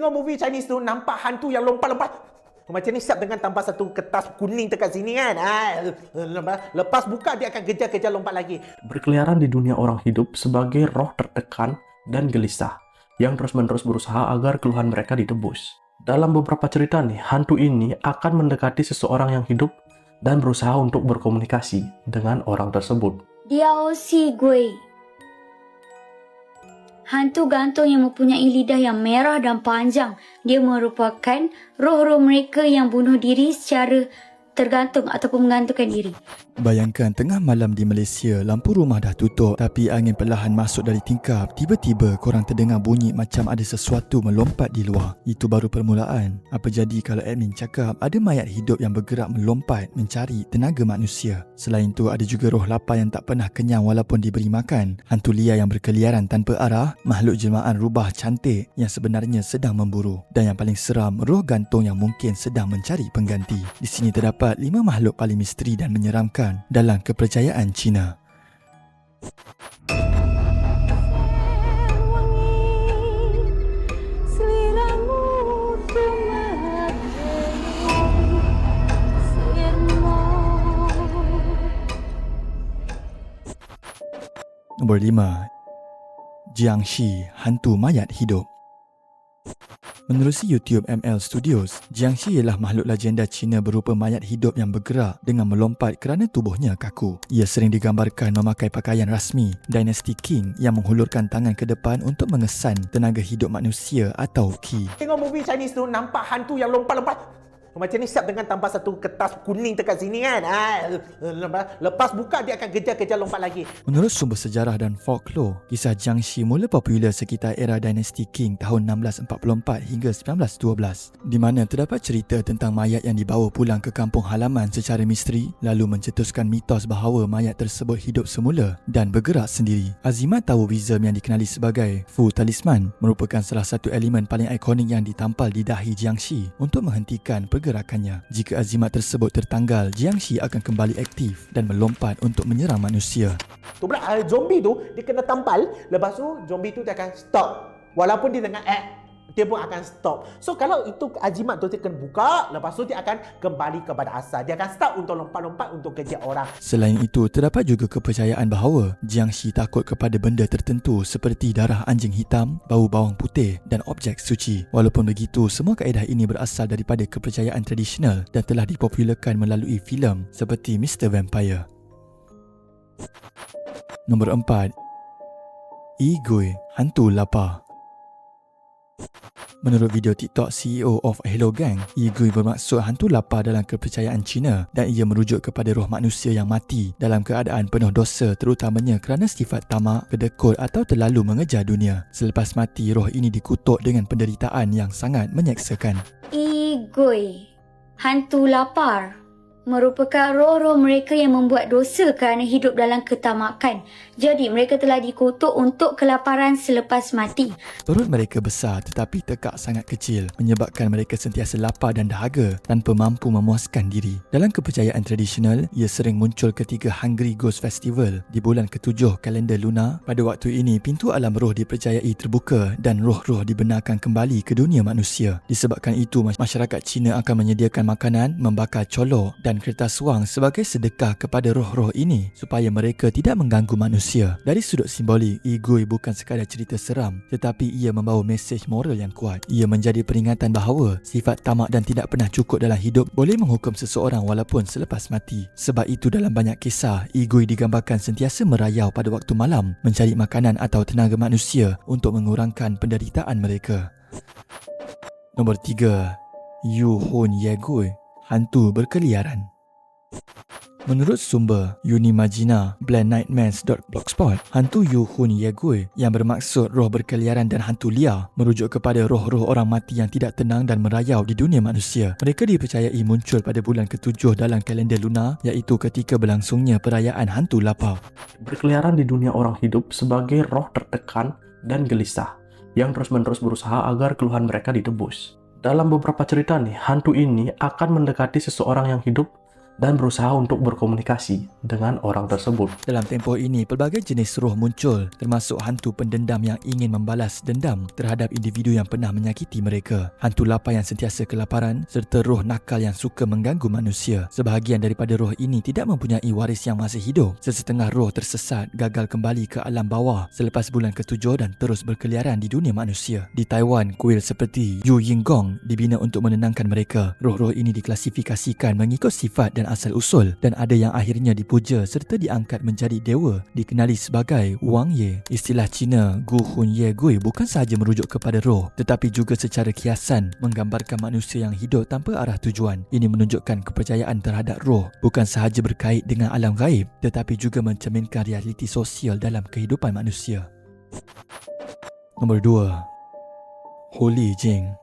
tengok movie Chinese tu, nampak hantu yang lompat-lompat. Macam ni siap dengan tambah satu kertas kuning dekat sini kan. Lepas buka dia akan kejar-kejar lompat lagi. Berkeliaran di dunia orang hidup sebagai roh tertekan dan gelisah yang terus-menerus berusaha agar keluhan mereka ditebus. Dalam beberapa cerita nih, hantu ini akan mendekati seseorang yang hidup dan berusaha untuk berkomunikasi dengan orang tersebut. Diao Si Gui. Hantu gantung yang mempunyai lidah yang merah dan panjang. Dia merupakan roh-roh mereka yang bunuh diri secara tergantung ataupun menggantungkan diri. Bayangkan tengah malam di Malaysia, lampu rumah dah tutup tapi angin perlahan masuk dari tingkap. Tiba-tiba korang terdengar bunyi macam ada sesuatu melompat di luar. Itu baru permulaan. Apa jadi kalau admin cakap ada mayat hidup yang bergerak melompat mencari tenaga manusia? Selain tu ada juga roh lapar yang tak pernah kenyang walaupun diberi makan. Hantu liar yang berkeliaran tanpa arah. Makhluk jelmaan rubah cantik yang sebenarnya sedang memburu. Dan yang paling seram, roh gantung yang mungkin sedang mencari pengganti. Di sini terdapat 5 makhluk paling misteri dan menyeramkan dalam kepercayaan Cina. Nombor 5. Jiangxi, hantu mayat hidup. Menerusi YouTube ML Studios, Jiangxi ialah makhluk legenda Cina berupa mayat hidup yang bergerak dengan melompat kerana tubuhnya kaku. Ia sering digambarkan memakai pakaian rasmi dinasti Qing yang menghulurkan tangan ke depan untuk mengesan tenaga hidup manusia atau Qi. Tengok movie Chinese tu, nampak hantu yang lompat-lompat. Macam ni siap dengan tambah satu kertas kuning dekat sini kan. Lepas buka dia akan kejar-kejar lompat lagi. Menurut sumber sejarah dan folklore, kisah Jiangxi mula popular sekitar era dinasti Qing tahun 1644 hingga 1912, di mana terdapat cerita tentang mayat yang dibawa pulang ke kampung halaman secara misteri lalu mencetuskan mitos bahawa mayat tersebut hidup semula dan bergerak sendiri. Azimat Taoism yang dikenali sebagai Fu Talisman merupakan salah satu elemen paling ikonik yang ditampal di dahi Jiangxi untuk menghentikan pergerakannya. Jika azimat tersebut tertanggal, Jiangxi akan kembali aktif dan melompat untuk menyerang manusia. Tu pula zombie tu dia kena tampal, lepas tu zombie tu dia akan stop. Walaupun dia tengah dia pun akan stop. So kalau itu azimat tu dia kena buka, lepas tu dia akan kembali kepada asal. Dia akan start untuk lompat-lompat untuk kejar orang. Selain itu, terdapat juga kepercayaan bahawa Jiangxi takut kepada benda tertentu seperti darah anjing hitam, bau bawang putih dan objek suci. Walaupun begitu, semua kaedah ini berasal daripada kepercayaan tradisional dan telah dipopularkan melalui filem seperti Mr. Vampire. Nombor 4. Yi Gui, hantu lapar. Menurut video TikTok CEO of Hello Gang, Yi Gui bermaksud hantu lapar dalam kepercayaan Cina dan ia merujuk kepada roh manusia yang mati dalam keadaan penuh dosa terutamanya kerana sifat tamak, kedekut atau terlalu mengejar dunia. Selepas mati, roh ini dikutuk dengan penderitaan yang sangat menyeksakan. Yi Gui, hantu lapar, merupakan roh-roh mereka yang membuat dosa kerana hidup dalam ketamakan. Jadi mereka telah dikutuk untuk kelaparan selepas mati. Perut mereka besar tetapi tekak sangat kecil, menyebabkan mereka sentiasa lapar dan dahaga tanpa mampu memuaskan diri. Dalam kepercayaan tradisional, ia sering muncul ketika Hungry Ghost Festival di bulan ke-7 kalender lunar. Pada waktu ini, pintu alam roh dipercayai terbuka dan roh-roh dibenarkan kembali ke dunia manusia. Disebabkan itu, masyarakat Cina akan menyediakan makanan, membakar colok dan kertas wang sebagai sedekah kepada roh-roh ini supaya mereka tidak mengganggu manusia. Dari sudut simbolik, Yi Gui bukan sekadar cerita seram, tetapi ia membawa mesej moral yang kuat. Ia menjadi peringatan bahawa sifat tamak dan tidak pernah cukup dalam hidup boleh menghukum seseorang walaupun selepas mati. Sebab itu dalam banyak kisah, Yi Gui digambarkan sentiasa merayau pada waktu malam mencari makanan atau tenaga manusia untuk mengurangkan penderitaan mereka. Nombor 3. Yu Hun Ye Gui, hantu berkeliaran. Menurut sumber Unimagina Blendnightmares.blogspot, hantu Yu Hun Ye Gui yang bermaksud roh berkeliaran dan hantu liar merujuk kepada roh-roh orang mati yang tidak tenang dan merayau di dunia manusia. Mereka dipercayai muncul pada bulan ke-7 dalam kalender lunar, iaitu ketika berlangsungnya perayaan hantu lapar. Berkeliaran di dunia orang hidup sebagai roh tertekan dan gelisah yang terus-menerus berusaha agar keluhan mereka ditebus. Dalam beberapa cerita nih, hantu ini akan mendekati seseorang yang hidup dan berusaha untuk berkomunikasi dengan orang tersebut. Dalam tempoh ini, pelbagai jenis roh muncul, termasuk hantu pendendam yang ingin membalas dendam terhadap individu yang pernah menyakiti mereka, hantu lapar yang sentiasa kelaparan, serta roh nakal yang suka mengganggu manusia. Sebahagian daripada roh ini tidak mempunyai waris yang masih hidup. Sesetengah roh tersesat gagal kembali ke alam bawah selepas bulan ke-7 dan terus berkeliaran di dunia manusia. Di Taiwan, kuil seperti Yu Ying Gong dibina untuk menenangkan mereka. Roh-roh ini diklasifikasikan mengikut sifat dan asal-usul, dan ada yang akhirnya dipuja serta diangkat menjadi dewa dikenali sebagai Wang Ye. Istilah Cina Gu Hun Ye Gui bukan sahaja merujuk kepada roh, tetapi juga secara kiasan menggambarkan manusia yang hidup tanpa arah tujuan. Ini menunjukkan kepercayaan terhadap roh bukan sahaja berkait dengan alam gaib, tetapi juga mencerminkan realiti sosial dalam kehidupan manusia. Nombor 2. Holy Jing,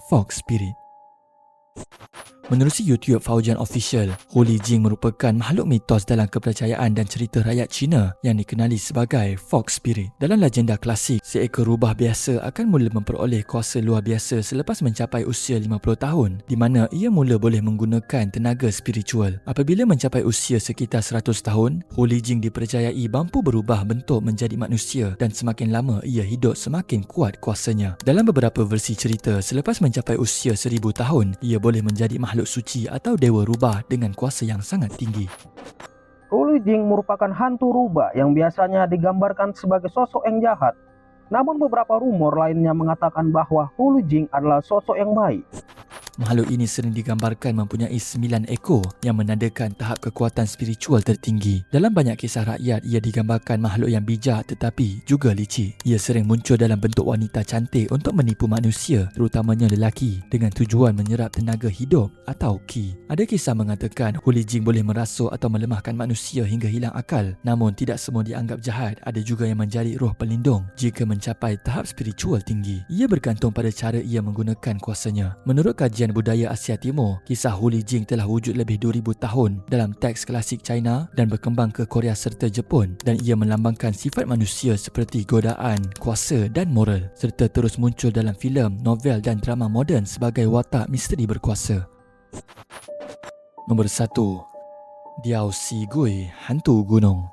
Fox Spirit. Menerusi YouTube Faujian Official, Holy Jing merupakan makhluk mitos dalam kepercayaan dan cerita rakyat Cina yang dikenali sebagai Fox Spirit. Dalam legenda klasik, seekor rubah biasa akan mula memperoleh kuasa luar biasa selepas mencapai usia 50 tahun, di mana ia mula boleh menggunakan tenaga spiritual. Apabila mencapai usia sekitar 100 tahun, Holy Jing dipercayai mampu berubah bentuk menjadi manusia dan semakin lama ia hidup semakin kuat kuasanya. Dalam beberapa versi cerita, selepas mencapai usia 1000 tahun, ia boleh menjadi makhluk suci atau dewa rubah dengan kuasa yang sangat tinggi. Holy Jing merupakan hantu rubah yang biasanya digambarkan sebagai sosok yang jahat. Namun beberapa rumor lainnya mengatakan bahwa Holy Jing adalah sosok yang baik. Makhluk ini sering digambarkan mempunyai 9 ekor yang menandakan tahap kekuatan spiritual tertinggi. Dalam banyak kisah rakyat, ia digambarkan makhluk yang bijak tetapi juga licik. Ia sering muncul dalam bentuk wanita cantik untuk menipu manusia, terutamanya lelaki, dengan tujuan menyerap tenaga hidup atau ki. Ada kisah mengatakan Holy Jing boleh merasuk atau melemahkan manusia hingga hilang akal. Namun tidak semua dianggap jahat. Ada juga yang menjadi roh pelindung jika mencapai tahap spiritual tinggi. Ia bergantung pada cara ia menggunakan kuasanya. Menurut kajian budaya Asia Timur, kisah Holy Jing telah wujud lebih 2000 tahun dalam teks klasik China dan berkembang ke Korea serta Jepun, dan ia melambangkan sifat manusia seperti godaan, kuasa dan moral, serta terus muncul dalam filem, novel dan drama moden sebagai watak misteri berkuasa. Nombor 1. Diao Si Gui, hantu gunung.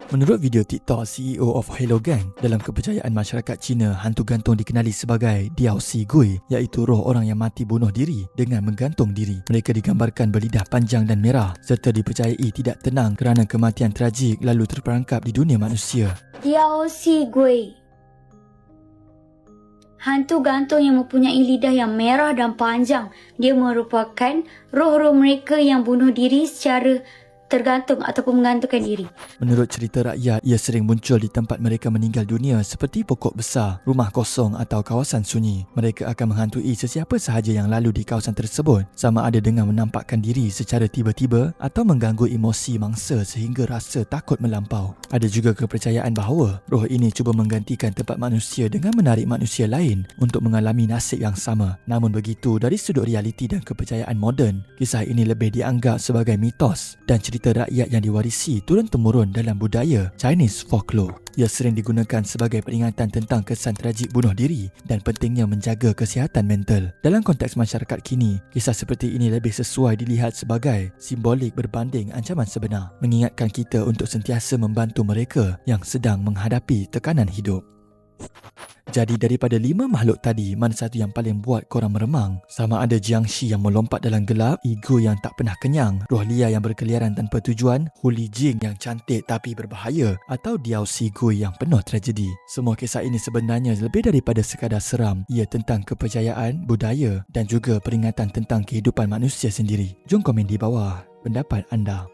Menurut video TikTok CEO of Hello Gang, dalam kepercayaan masyarakat Cina, hantu gantung dikenali sebagai Diao Si Gui, iaitu roh orang yang mati bunuh diri dengan menggantung diri. Mereka digambarkan berlidah panjang dan merah serta dipercayai tidak tenang kerana kematian tragik lalu terperangkap di dunia manusia. Diao Si Gui, hantu gantung yang mempunyai lidah yang merah dan panjang. Dia merupakan roh-roh mereka yang bunuh diri secara tergantung ataupun menggantungkan diri. Menurut cerita rakyat, ia sering muncul di tempat mereka meninggal dunia seperti pokok besar, rumah kosong atau kawasan sunyi. Mereka akan menghantui sesiapa sahaja yang lalu di kawasan tersebut, sama ada dengan menampakkan diri secara tiba-tiba atau mengganggu emosi mangsa sehingga rasa takut melampau. Ada juga kepercayaan bahawa roh ini cuba menggantikan tempat manusia dengan menarik manusia lain untuk mengalami nasib yang sama. Namun begitu, dari sudut realiti dan kepercayaan moden, kisah ini lebih dianggap sebagai mitos dan cerita rakyat yang diwarisi turun-temurun dalam budaya Chinese folklore. Ia sering digunakan sebagai peringatan tentang kesan tragik bunuh diri dan pentingnya menjaga kesihatan mental. Dalam konteks masyarakat kini, kisah seperti ini lebih sesuai dilihat sebagai simbolik berbanding ancaman sebenar, mengingatkan kita untuk sentiasa membantu mereka yang sedang menghadapi tekanan hidup. Jadi daripada 5 makhluk tadi, mana satu yang paling buat korang meremang? Sama ada Jiangxi yang melompat dalam gelap, ego yang tak pernah kenyang, roh liar yang berkeliaran tanpa tujuan, Holy Jing yang cantik tapi berbahaya, atau Diao Si Gui yang penuh tragedi. Semua kisah ini sebenarnya lebih daripada sekadar seram. Ia tentang kepercayaan, budaya dan juga peringatan tentang kehidupan manusia sendiri. Jom komen di bawah pendapat anda.